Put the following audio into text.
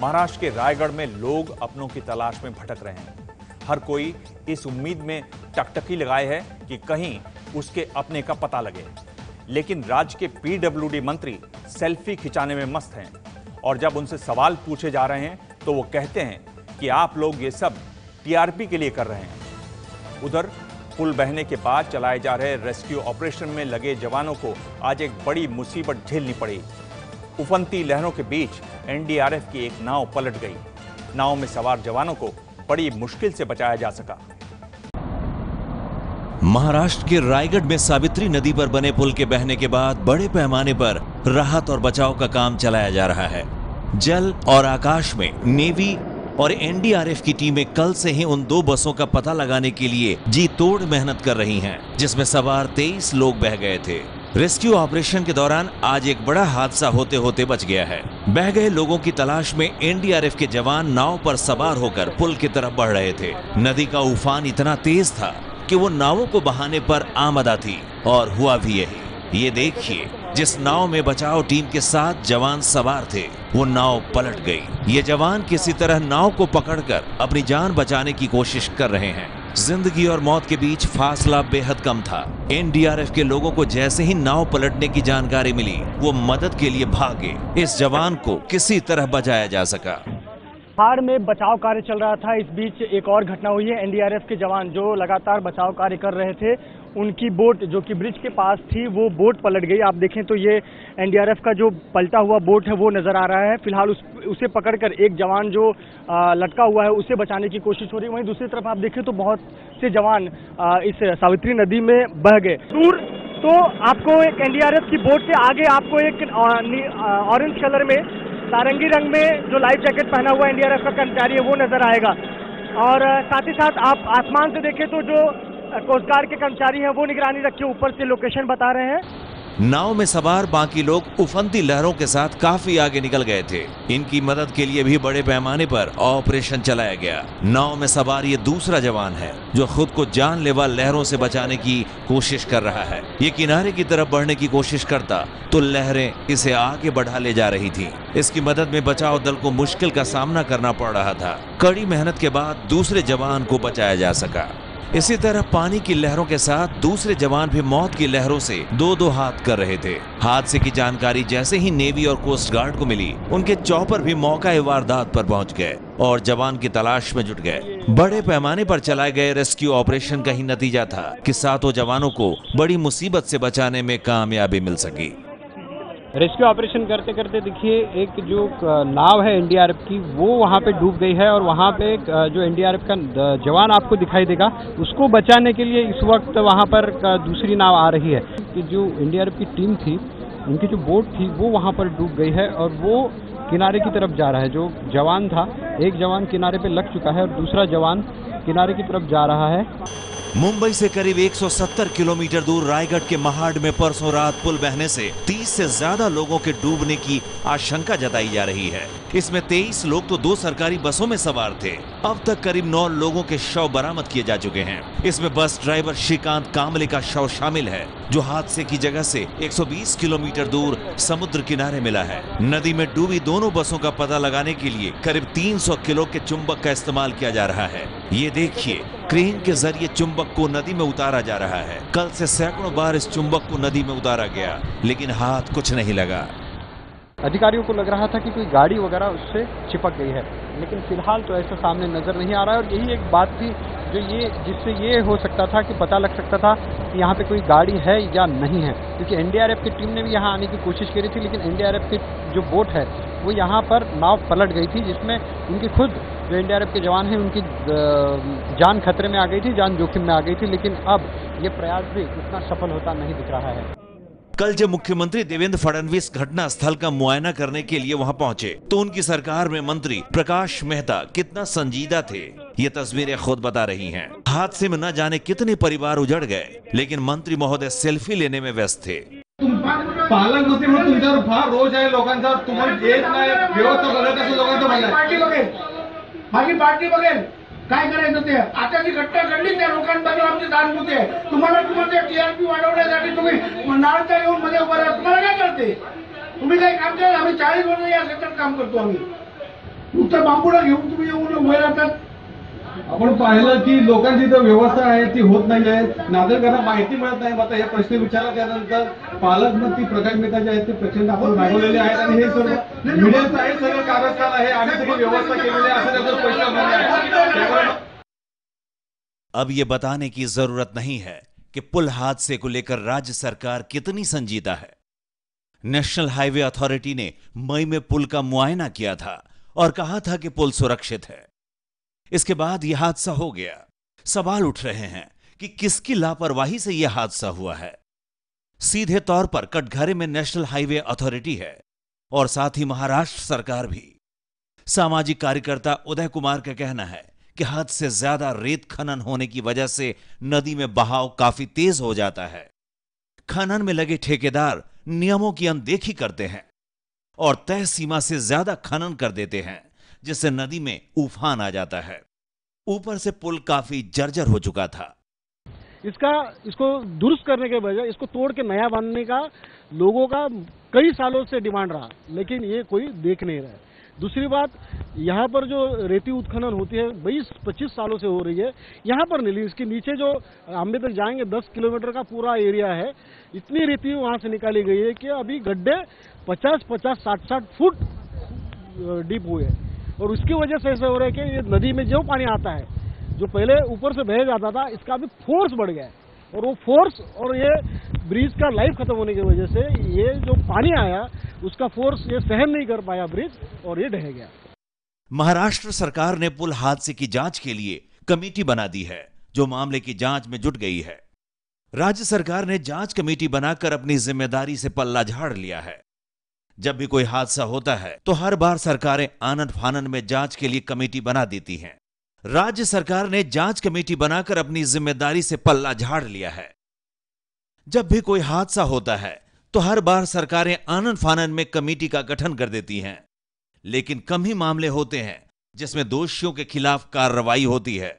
महाराष्ट्र के रायगढ़ में लोग अपनों की तलाश में भटक रहे हैं। हर कोई इस उम्मीद में टकटकी लगाए है कि कहीं उसके अपने का पता लगे। लेकिन राज्य के पीडब्ल्यूडी मंत्री सेल्फी खिंचाने में मस्त हैं और जब उनसे सवाल पूछे जा रहे हैं तो वो कहते हैं कि आप लोग ये सब टीआरपी के लिए कर रहे हैं। उधर पुल बहने के बाद चलाए जा रहे रेस्क्यू ऑपरेशन में लगे जवानों को आज एक बड़ी मुसीबत झेलनी पड़ी। उफनती लहरों के बीच एनडीआरएफ की एक नाव पलट गई। नाव में सवार जवानों को बड़ी मुश्किल से बचाया जा सका। महाराष्ट्र के रायगढ़ में सावित्री नदी पर बने पुल के बहने के बाद बड़े पैमाने पर राहत और बचाव का काम चलाया जा रहा है। जल और आकाश में नेवी और एनडीआरएफ की टीमें कल से ही उन 2 बसों का पता लगाने के लिए जी तोड़ मेहनत कर रही हैं, जिसमें सवार 23 लोग बह गए थे। रेस्क्यू ऑपरेशन के दौरान आज एक बड़ा हादसा होते होते बच गया है। बह गए लोगों की तलाश में एनडीआरएफ के जवान नाव पर सवार होकर पुल की तरफ बढ़ रहे थे। नदी का उफान इतना तेज था कि वो नावों को बहाने पर आमदा थी और हुआ भी यही। ये देखिए, जिस नाव में बचाव टीम के 7 जवान सवार थे वो नाव पलट गई। ये जवान किसी तरह नाव को पकड़कर अपनी जान बचाने की कोशिश कर रहे हैं। जिंदगी और मौत के बीच फासला बेहद कम था। एनडीआरएफ के लोगों को जैसे ही नाव पलटने की जानकारी मिली वो मदद के लिए भागे। इस जवान को किसी तरह बचाया जा सका। पहाड़ में बचाव कार्य चल रहा था। इस बीच एक और घटना हुई है। एनडीआरएफ के जवान जो लगातार बचाव कार्य कर रहे थे, उनकी बोट जो कि ब्रिज के पास थी वो बोट पलट गई। आप देखें तो ये एनडीआरएफ का जो पलटा हुआ बोट है वो नजर आ रहा है। फिलहाल उसे पकड़कर एक जवान जो लटका हुआ है उसे बचाने की कोशिश हो रही है। वहीं दूसरी तरफ आप देखें तो बहुत से जवान इस सावित्री नदी में बह गए। दूर तो आपको एक एनडीआरएफ की बोट से आगे आपको एक ऑरेंज कलर में नारंगी रंग में जो लाइफ जैकेट पहना हुआ एनडीआरएफ का कर्मचारी है वो नजर आएगा। और साथ ही साथ आप आसमान से देखें तो जो कोस्ट गार्ड के कर्मचारी हैं वो निगरानी रखे ऊपर से लोकेशन बता रहे हैं। नाव में सवार बाकी लोग उफनती लहरों के साथ काफी आगे निकल गए थे। इनकी मदद के लिए भी बड़े पैमाने पर ऑपरेशन चलाया गया। नाव में सवार ये दूसरा जवान है जो खुद को जानलेवा लहरों से बचाने की कोशिश कर रहा है। ये किनारे की तरफ बढ़ने की कोशिश करता तो लहरें इसे आगे बढ़ा ले जा रही थी। इसकी मदद में बचाव दल को मुश्किल का सामना करना पड़ रहा था। कड़ी मेहनत के बाद दूसरे जवान को बचाया जा सका। इसी तरह पानी की लहरों के साथ दूसरे जवान भी मौत की लहरों से 2-2 हाथ कर रहे थे। हादसे की जानकारी जैसे ही नेवी और कोस्ट गार्ड को मिली, उनके चॉपर भी मौका वारदात पर पहुंच गए और जवान की तलाश में जुट गए। बड़े पैमाने पर चलाए गए रेस्क्यू ऑपरेशन का ही नतीजा था कि 7 जवानों को बड़ी मुसीबत से बचाने में कामयाबी मिल सकी। रेस्क्यू ऑपरेशन करते करते देखिए एक जो नाव है एनडीआरएफ की वो वहाँ पे डूब गई है और वहाँ पे जो एनडीआरएफ का जवान आपको दिखाई देगा उसको बचाने के लिए इस वक्त वहाँ पर दूसरी नाव आ रही है। कि जो एनडीआरएफ की टीम थी उनकी जो बोट थी वो वहाँ पर डूब गई है और वो किनारे की तरफ जा रहा है। जो जवान था, एक जवान किनारे पे लग चुका है और दूसरा जवान किनारे की तरफ जा रहा है। मुंबई से करीब 170 किलोमीटर दूर रायगढ़ के महाड़ में परसों रात पुल बहने से 30 से ज्यादा लोगों के डूबने की आशंका जताई जा रही है। इसमें 23 लोग तो 2 सरकारी बसों में सवार थे। अब तक करीब 9 लोगों के शव बरामद किए जा चुके हैं। इसमें बस ड्राइवर श्रीकांत कामले का शव शामिल है जो हादसे की जगह से 120 किलोमीटर दूर समुद्र किनारे मिला है। नदी में डूबी दोनों बसों का पता लगाने के लिए करीब 300 किलो के चुंबक का इस्तेमाल किया जा रहा है। ये देखिए, क्रेन के जरिए चुंबक को नदी में उतारा जा रहा है। कल से सैकड़ों बार इस चुंबक को नदी में उतारा गया लेकिन हाथ कुछ नहीं लगा। अधिकारियों को लग रहा था कि कोई गाड़ी वगैरह उससे चिपक गई है, लेकिन फिलहाल तो ऐसा सामने नजर नहीं आ रहा है। और यही एक बात थी जो जिससे ये हो सकता था कि पता लग सकता था कि यहाँ पे कोई गाड़ी है या नहीं है, क्योंकि एनडीआरएफ की टीम ने भी यहाँ आने की कोशिश करी थी लेकिन एनडीआरएफ की जो बोट है वो यहाँ पर नाव पलट गई थी, जिसमें उनकी खुद जो एनडीआरएफ के जवान हैं उनकी जान खतरे में आ गई थी, जान जोखिम में आ गई थी। लेकिन अब ये प्रयास भी उतना सफल होता नहीं दिख रहा है। कल जब मुख्यमंत्री देवेंद्र फडणवीस घटना स्थल का मुआयना करने के लिए वहां पहुंचे तो उनकी सरकार में मंत्री प्रकाश मेहता कितना संजीदा थे ये तस्वीरें खुद बता रही हैं। हादसे में न जाने कितने परिवार उजड़ गए लेकिन मंत्री महोदय सेल्फी लेने में व्यस्त थे। पालक होते मग तुमच्यावर फार रोज आहे लोकांचा, तुम्हाला येत नाही व्यवस्था करत असं लोकांचं म्हणणं आहे। माझी पार्टी बघेल काय करायचं ते। आता जी घटना घडली त्या लोकांबद्दल आमची सहानुभूती आहे। तुम्हाला टीआरपी वाढवण्यासाठी तुम्ही नाळचा येऊन मध्ये उभं राहा, तुम्हाला काय करते? तुम्ही काही काम करा, आम्ही 40 वर्ष या क्षेत्रात काम करतो आम्ही। नुसतं बांबुडा घेऊन तुम्ही येऊन उभे राहतात. आपण पाहिलं की लोकांची इथं व्यवस्था आहे ती होत नाही आहे, नागरिकांना माहिती मिळत नाही. आता हे प्रश्न विचारला त्यानंतर पालकमंत्री प्रकाश मेहता जे आहेत ते प्रचंड आपण रागवलेले आहेत आणि हे सर्व मीडियाचं आहे, सगळं कारस्थान आहे, आम्ही सगळी व्यवस्था केलेली आहे असं त्याचा प्रश्न आहे. अब ये बताने की जरूरत नहीं है कि पुल हादसे को लेकर राज्य सरकार कितनी संजीदा है। नेशनल हाईवे अथॉरिटी ने मई में पुल का मुआयना किया था और कहा था कि पुल सुरक्षित है। इसके बाद यह हादसा हो गया। सवाल उठ रहे हैं कि किसकी लापरवाही से यह हादसा हुआ है। सीधे तौर पर कटघरे में नेशनल हाईवे अथॉरिटी है और साथ ही महाराष्ट्र सरकार भी। सामाजिक कार्यकर्ता उदय कुमार का कहना है कि हद से ज्यादा रेत खनन होने की वजह से नदी में बहाव काफी तेज हो जाता है। खनन में लगे ठेकेदार नियमों की अनदेखी करते हैं और तय सीमा से ज्यादा खनन कर देते हैं, जिससे नदी में उफान आ जाता है। ऊपर से पुल काफी जर्जर हो चुका था। इसको दुरुस्त करने के बजाय इसको तोड़ के नया बांधने का लोगों का कई सालों से डिमांड रहा, लेकिन ये कोई देख नहीं रहा है। दूसरी बात, यहाँ पर जो रेती उत्खनन होती है 20-25 सालों से हो रही है, यहाँ पर नहीं, इसके नीचे जो आंबे तक जाएंगे 10 किलोमीटर का पूरा एरिया है, इतनी रेती वहाँ से निकाली गई है कि अभी गड्ढे 50-50, 60-60 फुट डीप हुए हैं। और उसकी वजह से ऐसा हो रहा है कि ये नदी में जो पानी आता है, जो पहले ऊपर से बह जाता था, इसका अभी फोर्स बढ़ गया है। और वो फोर्स और ये ब्रिज का लाइफ खत्म होने की वजह से ये जो पानी आया उसका फोर्स ये सहन नहीं कर पाया ब्रिज और ये ढह गया। महाराष्ट्र सरकार ने पुल हादसे की जांच के लिए कमेटी बना दी है, जो मामले की जांच में जुट गई है। राज्य सरकार ने जांच कमेटी बनाकर अपनी जिम्मेदारी से पल्ला झाड़ लिया है। जब भी कोई हादसा होता है तो हर बार सरकारें आनन फानन में जांच के लिए कमेटी बना देती हैं। राज्य सरकार ने जांच कमेटी बनाकर अपनी जिम्मेदारी से पल्ला झाड़ लिया है। जब भी कोई हादसा होता है तो हर बार सरकारें आनन फानन में कमेटी का गठन कर देती हैं, लेकिन कम ही मामले होते हैं जिसमें दोषियों के खिलाफ कार्रवाई होती है।